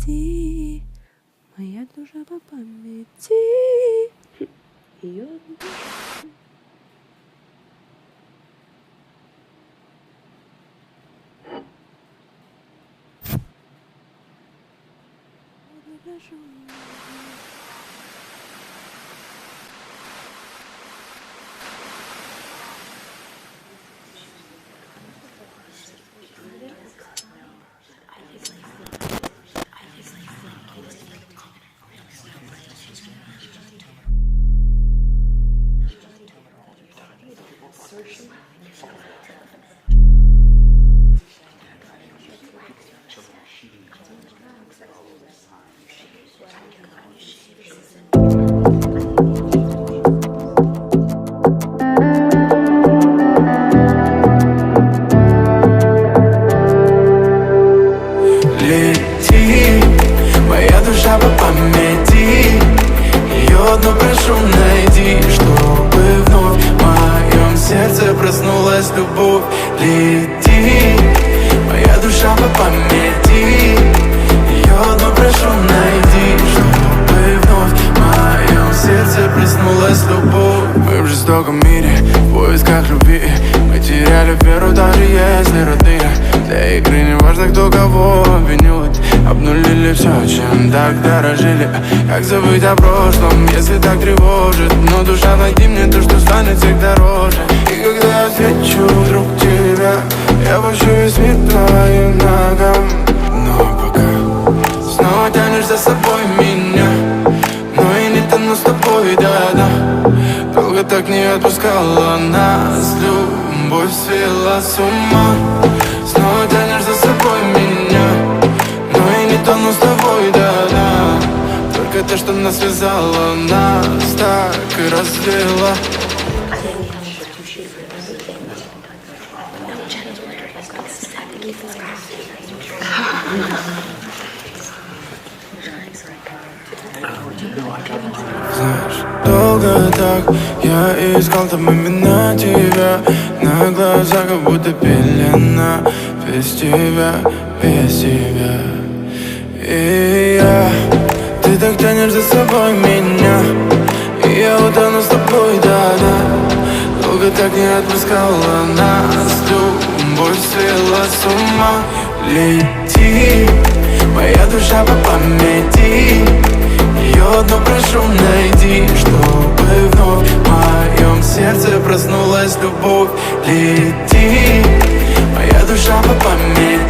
памяти, моя душа по памяти. Ее лети, моя душа по памяти. Ее одну прошу найди, чтобы вновь в моем сердце проснулась любовь. Лети, моя душа по памяти. Ее одну прошу найди, чтобы вновь в моем сердце проснулась любовь. Мы в жестоком мире, в поисках любви. Мы теряли веру, даже если родные. Для игры не важно, кто кого обвинит. Обнулили все, чем так дорожили. Как забыть о прошлом, если так тревожит? Но душа, найди мне то, что станет всех дороже. И когда я встречу вдруг тебя, я пущу весь мир твоим ногам. Но пока снова тянешь за собой меня, но и не тону с тобой, да-да. Долго так не отпускала нас любовь, свела с ума. Снова тянешь за собой меня, но и не тону с тобой, да-да. Только то, что нас связало, нас так и развела. Знаешь, долго так я искал там именно тебя. На глазах как будто пелена. Без тебя, без тебя. И ты так тянешь за собой меня, и я утону с тобой, да-да. Долго так не отпускала нас любовь, свела с ума. Лети, моя душа по памяти. Ее одну прошу найди, чтобы вновь в моем сердце проснулась любовь. Лети, моя душа по памяти.